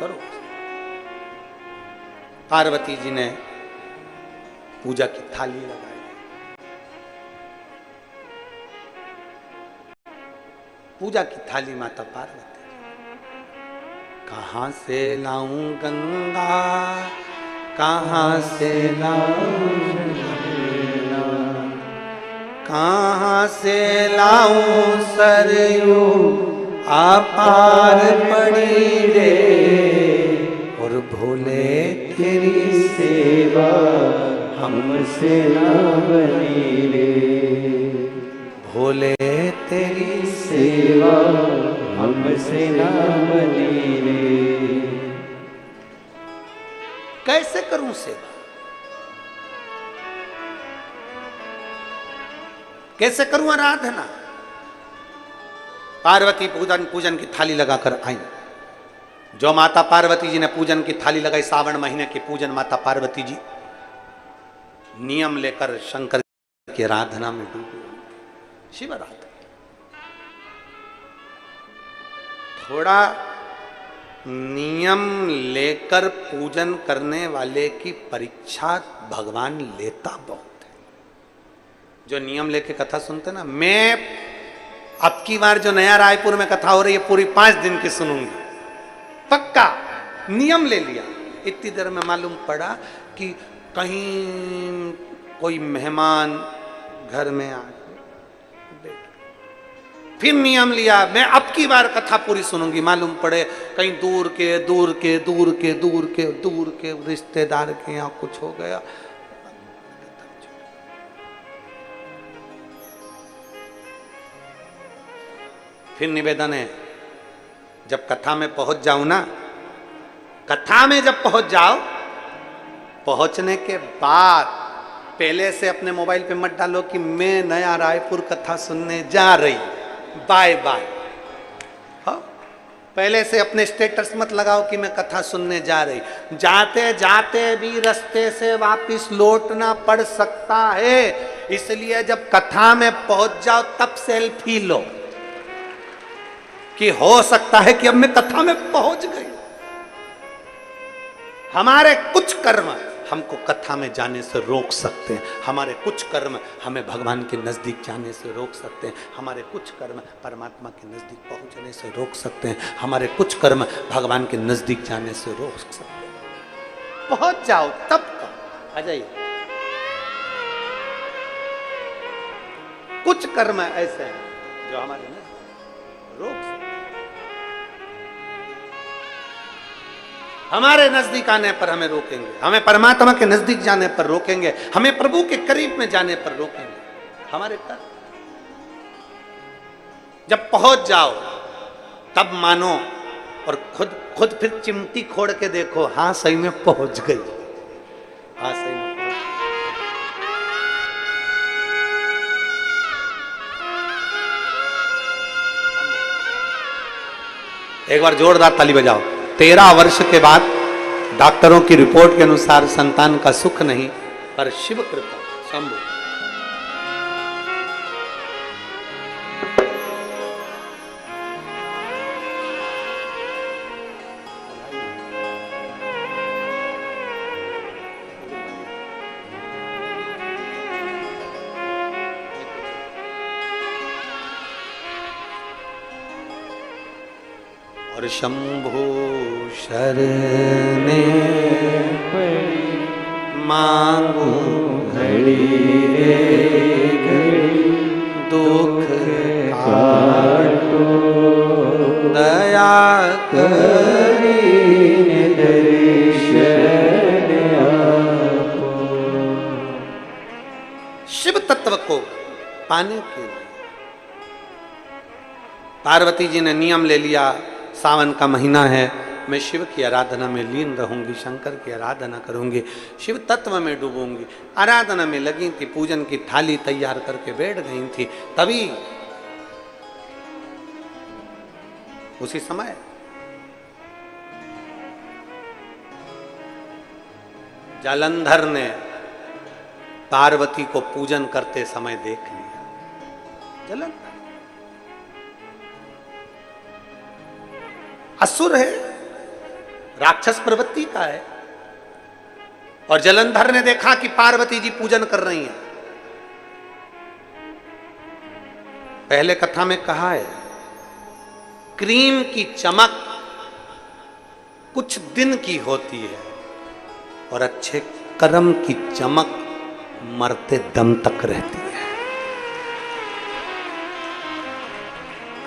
करो। पार्वती जी ने पूजा की थाली लगाई। पूजा की थाली माता पार्वती, कहां से लाऊं गंगा, कहां से लाऊं, कहां से लाऊं सरयू अपार पड़ी रे, और भोले तेरी सेवा हमसे ना बनी रे, भोले तेरी सेवा हमसे ना बनी रे। कैसे करूं सेवा, कैसे करूं आराधना। पार्वती पूजन की थाली लगाकर आई। जो माता पार्वती जी ने पूजन की थाली लगाई, सावन महीने की पूजन माता पार्वती जी नियम लेकर शंकर की आराधना में डूबी, शिव आराधना। थोड़ा नियम लेकर पूजन करने वाले की परीक्षा भगवान लेता बहुत है। जो नियम लेके कथा सुनते ना, मैं अब की बार जो नया रायपुर में कथा हो रही है पूरी 5 दिन की सुनूंगी, पक्का नियम ले लिया। इतनी देर में मालूम पड़ा कि कहीं कोई मेहमान घर में आ, फिर नियम लिया मैं अब की बार कथा पूरी सुनूंगी, मालूम पड़े कहीं दूर के दूर के दूर के दूर के दूर के रिश्तेदार के यहाँ कुछ हो गया। फिर निवेदन है, जब कथा में पहुंच जाऊं ना, कथा में जब पहुंच जाओ, पहुंचने के बाद पहले से अपने मोबाइल पे मत डालो कि मैं नया रायपुर कथा सुनने जा रही, बाय बाय। हाँ, पहले से अपने स्टेटस मत लगाओ कि मैं कथा सुनने जा रही। जाते जाते भी रास्ते से वापस लौटना पड़ सकता है, इसलिए जब कथा में पहुंच जाओ तब सेल्फी लो कि हो सकता है कि अब मैं कथा में पहुंच गई। हमारे कुछ कर्म हमको कथा में जाने से रोक सकते हैं, हमारे कुछ कर्म हमें भगवान के नजदीक जाने से रोक सकते हैं, हमारे कुछ कर्म परमात्मा के नजदीक पहुंचने से रोक सकते हैं, हमारे कुछ कर्म भगवान के नजदीक जाने से रोक सकते हैं। पहुंच जाओ तब तो आ जाइए। कुछ कर्म ऐसे हैं जो हमारे रोक सकते, हमारे नजदीक आने पर हमें रोकेंगे, हमें परमात्मा के नजदीक जाने पर रोकेंगे, हमें प्रभु के करीब में जाने पर रोकेंगे हमारे कर्म। जब पहुंच जाओ तब मानो और खुद फिर चिमटी खोड़ के देखो, हां सही में पहुंच गई, हां सही में पहुंच गई। एक बार जोरदार ताली बजाओ। 13 वर्ष के बाद डॉक्टरों की रिपोर्ट के अनुसार संतान का सुख नहीं, पर शिव कृपा शंभु। और शंभु शरणे मांगू घड़ी रे घड़ी, दुख काटो दया करी दर्शन आपो। शिव तत्व को पाने के लिए पार्वती जी ने नियम ले लिया, सावन का महीना है, मैं शिव की आराधना में लीन रहूंगी, शंकर की आराधना करूंगी, शिव तत्व में डूबूंगी। आराधना में लगी थी, पूजन की थाली तैयार करके बैठ गई थी, तभी उसी समय जालंधर ने पार्वती को पूजन करते समय देख लिया। जालंधर असुर है, राक्षस प्रवृत्ति का है। और जलंधर ने देखा कि पार्वती जी पूजन कर रही हैं। पहले कथा में कहा है, क्रीम की चमक कुछ दिन की होती है और अच्छे कर्म की चमक मरते दम तक रहती है।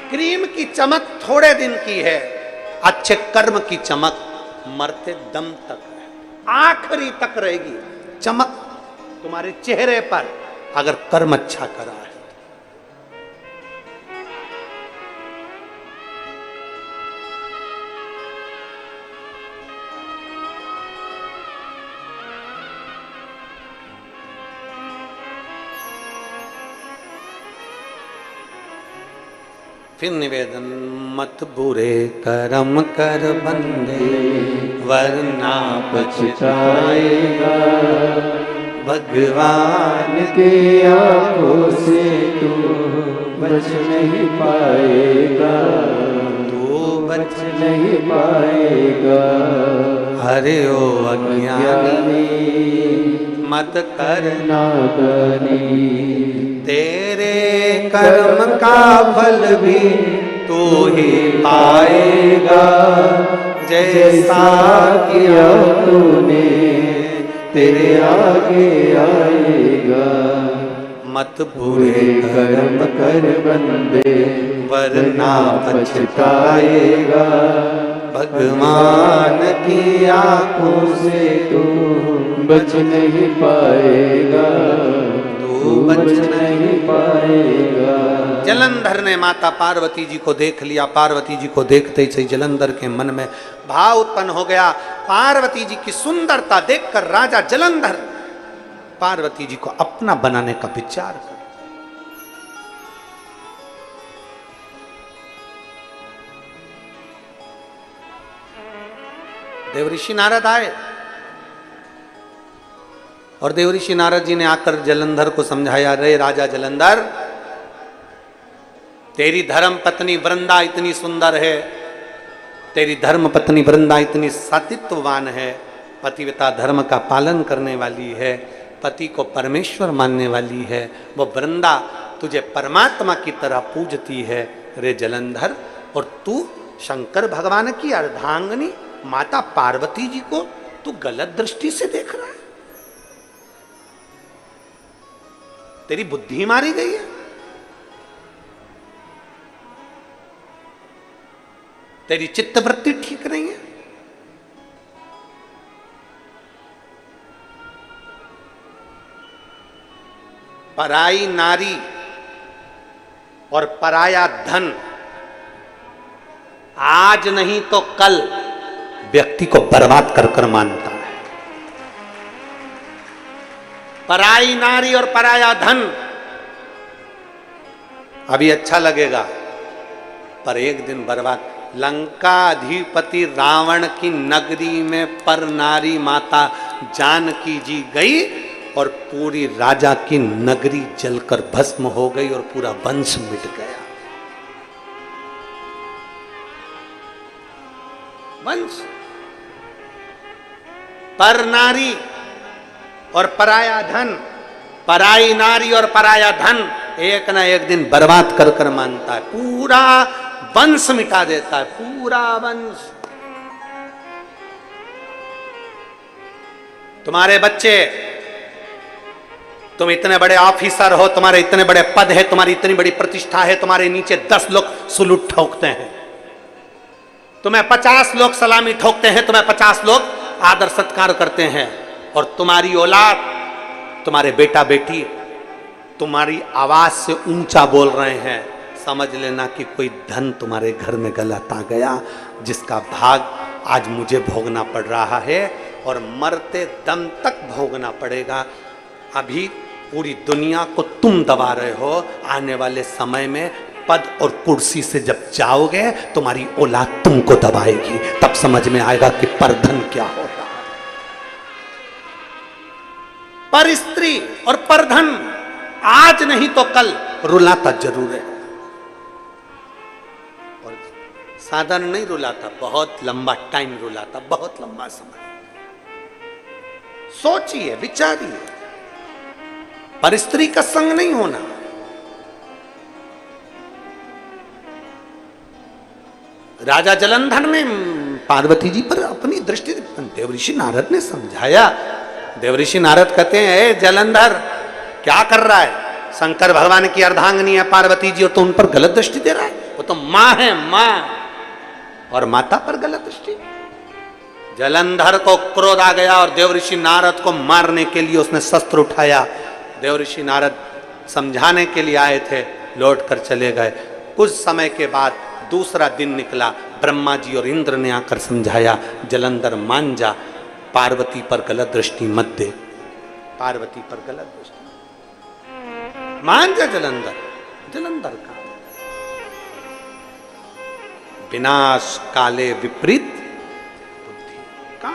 क्रीम की चमक थोड़े दिन की है, अच्छे कर्म की चमक मरते दम तक है, आखिरी तक रहेगी चमक तुम्हारे चेहरे पर, अगर कर्म अच्छा करा है। फिर निवेदन, मत बुरे कर्म कर बंदे वरना पछताएगा, भगवान के आंखों से तू बच नहीं पाएगा, तू बच नहीं पाएगा। हरे ओ अज्ञानी मत करना नादानी, तेरे कर्म का फल भी तू ही पाएगा, जैसा किया तूने तेरे आगे आएगा। मत बुरे बुरे कर्म कर बंदे वरना पछताएगा, भगवान की आंखों से तू बच नहीं पाएगा, तू बच नहीं पाएगा। जलंधर ने माता पार्वती जी को देख लिया। पार्वती जी को देखते ही जलंधर के मन में भाव उत्पन्न हो गया। पार्वती जी की सुंदरता देखकर राजा जलंधर पार्वती जी को अपना बनाने का विचार कर। देवऋषि नारद आए और देवऋषि नारद जी ने आकर जलंधर को समझाया, रे राजा जलंधर, तेरी धर्म पत्नी वृंदा इतनी सुंदर है, तेरी धर्म पत्नी वृंदा इतनी सतीत्ववान है, पतिव्रता धर्म का पालन करने वाली है, पति को परमेश्वर मानने वाली है, वो वृंदा तुझे परमात्मा की तरह पूजती है रे जलंधर, और तू शंकर भगवान की अर्धांगिनी माता पार्वती जी को तू गलत दृष्टि से देख रहा है, तेरी बुद्धि मारी गई है, तेरी चित्तवृत्ति ठीक नहीं है। पराई नारी और पराया धन आज नहीं तो कल व्यक्ति को बर्बाद कर कर मानता है। पराई नारी और पराया धन अभी अच्छा लगेगा, पर एक दिन बर्बाद। लंकाधिपति रावण की नगरी में पर नारी माता जानकी जी गई और पूरी राजा की नगरी जलकर भस्म हो गई और पूरा वंश मिट गया। वंश, पर नारी और पराया धन, पराई नारी और पराया धन एक ना एक दिन बर्बाद कर कर मानता है, पूरा वंश मिटा देता है, पूरा वंश। तुम्हारे बच्चे, तुम इतने बड़े ऑफिसर हो, तुम्हारे इतने बड़े पद है, तुम्हारी इतनी बड़ी प्रतिष्ठा है, तुम्हारे नीचे 10 लोग सलूट ठोकते हैं, तुम्हें 50 लोग सलामी ठोकते हैं, तुम्हें 50 लोग आदर सत्कार करते हैं, और तुम्हारी औलाद, तुम्हारे बेटा बेटी तुम्हारी आवाज से ऊंचा बोल रहे हैं, समझ लेना कि कोई धन तुम्हारे घर में गलत आ गया, जिसका भाग आज मुझे भोगना पड़ रहा है और मरते दम तक भोगना पड़ेगा। अभी पूरी दुनिया को तुम दबा रहे हो, आने वाले समय में पद और कुर्सी से जब जाओगे तुम्हारी औलाद तुमको दबाएगी, तब समझ में आएगा कि परधन क्या होता है। पर स्त्री और परधन आज नहीं तो कल रुलाता जरूर है। और साधन नहीं रुलाता, बहुत लंबा टाइम रुलाता, बहुत लंबा समय। सोचिए, विचारिए, पर स्त्री का संग नहीं होना। राजा जलंधर ने पार्वती जी पर अपनी दृष्टि, देवऋषि नारद ने समझाया। देवऋषि नारद कहते हैं, ए जलंधर क्या कर रहा है? शंकर भगवान की अर्धांगिनी है पार्वती जी और तो उन पर गलत दृष्टि दे रहा है। वो तो मां है, मां, और माता पर गलत दृष्टि। जलंधर को क्रोध आ गया और देवऋषि नारद को मारने के लिए उसने शस्त्र उठाया। देवऋषि नारद समझाने के लिए आए थे, लौट कर चले गए। कुछ समय के बाद दूसरा दिन निकला, ब्रह्मा जी और इंद्र ने आकर समझाया, जलंधर मान जा, पार्वती पर गलत दृष्टि मत दे, पार्वती पर गलत दृष्टि मान जा जलंधर। जलंधर का विनाश काले विपरीत बुद्धि का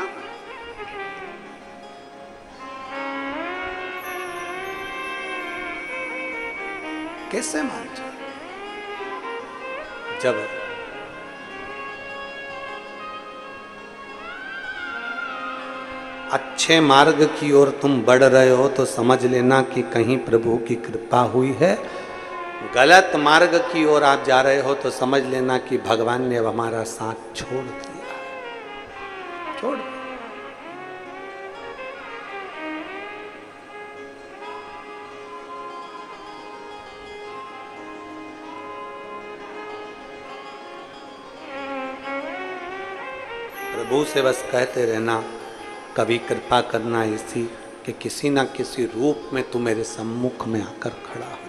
कैसे मान जाए? जब अच्छे मार्ग की ओर तुम बढ़ रहे हो तो समझ लेना कि कहीं प्रभु की कृपा हुई है। गलत मार्ग की ओर आप जा रहे हो तो समझ लेना कि भगवान ने अब हमारा साथ छोड़ दिया, छोड़ दिया। प्रभु से बस कहते रहना, कभी कृपा करना ऐसी कि किसी ना किसी रूप में तू मेरे सम्मुख में आकर खड़ा हो।